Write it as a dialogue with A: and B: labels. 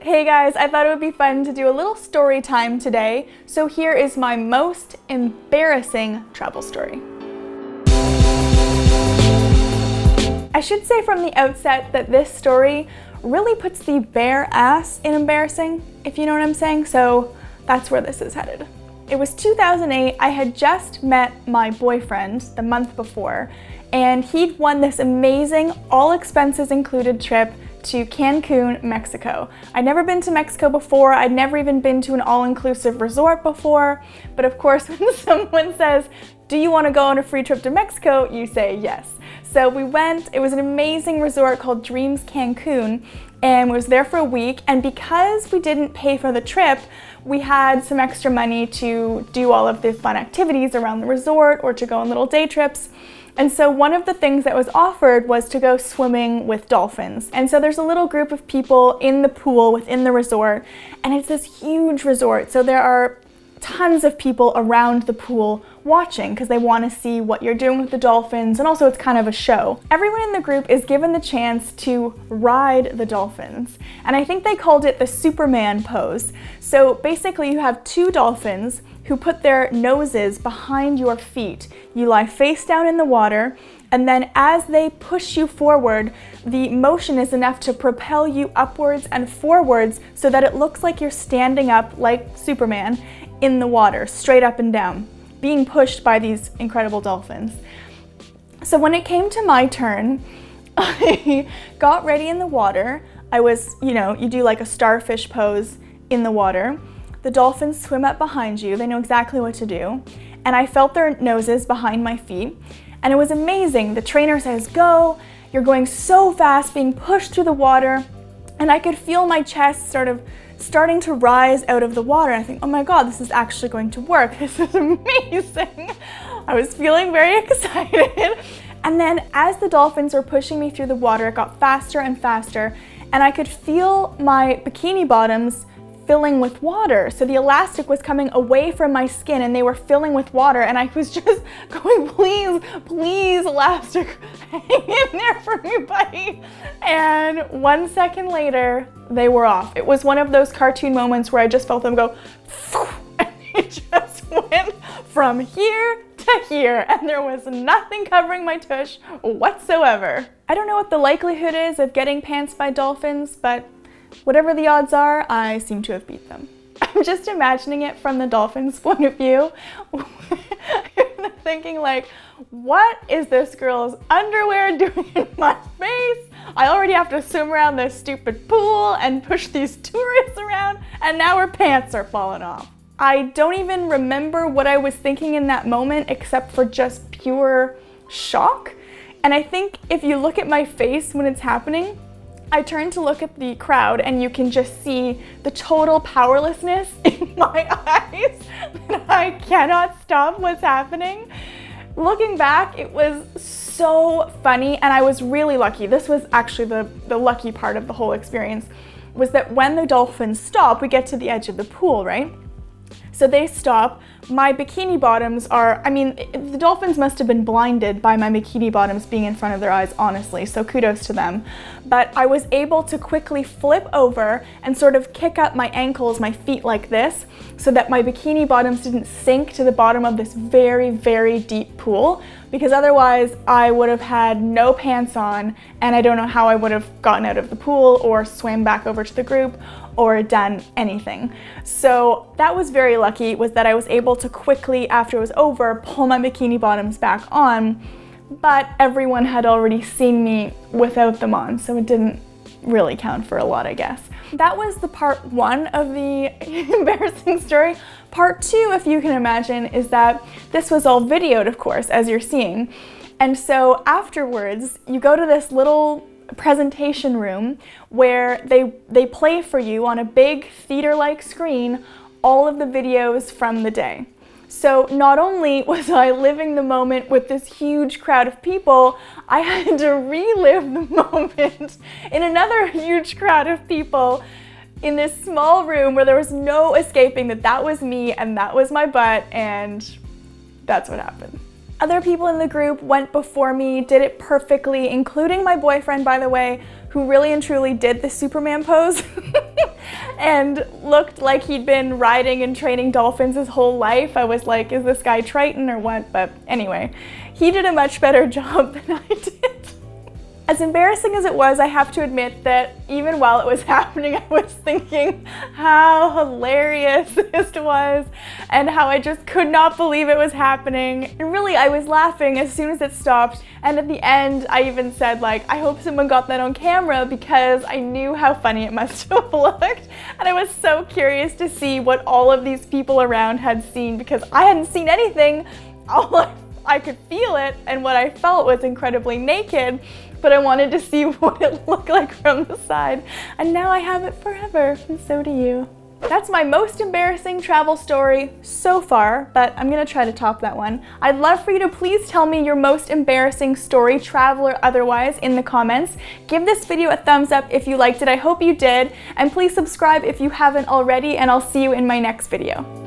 A: Hey guys, I thought it would be fun to do a little story time today, so here is my most embarrassing travel story. I should say from the outset that this story really puts the bare ass in embarrassing, if you know what I'm saying, so that's where this is headed. It was 2008, I had just met my boyfriend the month before, and he'd won this amazing, all expenses included trip to Cancun, Mexico. I'd never been to Mexico before, I'd never even been to an all-inclusive resort before, but of course when someone says, do you want to go on a free trip to Mexico, you say yes. So we went, it was an amazing resort called Dreams Cancun, and we was there for a week, and because we didn't pay for the trip, we had some extra money to do all of the fun activities around the resort or to go on little day trips. And so one of the things that was offered was to go swimming with dolphins. And so there's a little group of people in the pool within the resort, and it's this huge resort. So there are tons of people around the pool watching because they want to see what you're doing with the dolphins, and also it's kind of a show. Everyone in the group is given the chance to ride the dolphins, and I think they called it the Superman pose. So basically you have two dolphins who put their noses behind your feet. You lie face down in the water, and then as they push you forward, the motion is enough to propel you upwards and forwards so that it looks like you're standing up like Superman in the water, straight up and down, being pushed by these incredible dolphins. So when it came to my turn, I got ready in the water. I was, you do like a starfish pose in the water. The dolphins swim up behind you, they know exactly what to do. And I felt their noses behind my feet, and it was amazing. The trainer says, go, you're going so fast, being pushed through the water, and I could feel my chest sort of starting to rise out of the water. I think, oh my God, this is actually going to work. This is amazing. I was feeling very excited. And then as the dolphins were pushing me through the water, it got faster and faster, and I could feel my bikini bottoms filling with water. So the elastic was coming away from my skin and they were filling with water, and I was just going, please, please, elastic, hang in there for me, buddy. And 1 second later, they were off. It was one of those cartoon moments where I just felt them go, and it just went from here to here, and there was nothing covering my tush whatsoever. I don't know what the likelihood is of getting pantsed by dolphins, but whatever the odds are, I seem to have beat them. I'm just imagining it from the dolphins' point of view. Thinking like, what is this girl's underwear doing in my face? I already have to swim around this stupid pool and push these tourists around, and now her pants are falling off. I don't even remember what I was thinking in that moment except for just pure shock. And I think if you look at my face when it's happening, I turn to look at the crowd and you can just see the total powerlessness in my eyes that I cannot stop what's happening. Looking back, it was so funny, and I was really lucky. This was actually the lucky part of the whole experience, was that when the dolphins stop, we get to the edge of the pool, right? So they stop. My bikini bottoms are, the dolphins must have been blinded by my bikini bottoms being in front of their eyes, honestly, so kudos to them. But I was able to quickly flip over and sort of kick up my ankles, my feet like this, so that my bikini bottoms didn't sink to the bottom of this very, very deep pool, because otherwise I would have had no pants on, and I don't know how I would have gotten out of the pool or swam back over to the group or done anything. So that was very lucky, was that I was able to quickly, after it was over, pull my bikini bottoms back on, but everyone had already seen me without them on, so it didn't really count for a lot, I guess. That was the part one of the embarrassing story. Part two, if you can imagine, is that this was all videoed, of course, as you're seeing. And so afterwards, you go to this little presentation room where they play for you on a big theater-like screen all of the videos from the day. So not only was I living the moment with this huge crowd of people, I had to relive the moment in another huge crowd of people in this small room where there was no escaping that was me and that was my butt, and that's what happened. Other people in the group went before me, did it perfectly, including my boyfriend, by the way, who really and truly did the Superman pose. and looked like he'd been riding and training dolphins his whole life. I was like, is this guy Triton or what? But anyway, he did a much better job than I did. As embarrassing as it was, I have to admit that even while it was happening, I was thinking how hilarious this was and how I just could not believe it was happening. And really, I was laughing as soon as it stopped. And at the end, I even said, like, I hope someone got that on camera because I knew how funny it must have looked. And I was so curious to see what all of these people around had seen because I hadn't seen anything. I could feel it, and what I felt was incredibly naked, but I wanted to see what it looked like from the side. And now I have it forever, and so do you. That's my most embarrassing travel story so far, but I'm gonna try to top that one. I'd love for you to please tell me your most embarrassing story, travel or otherwise, in the comments. Give this video a thumbs up if you liked it. I hope you did. And please subscribe if you haven't already, and I'll see you in my next video.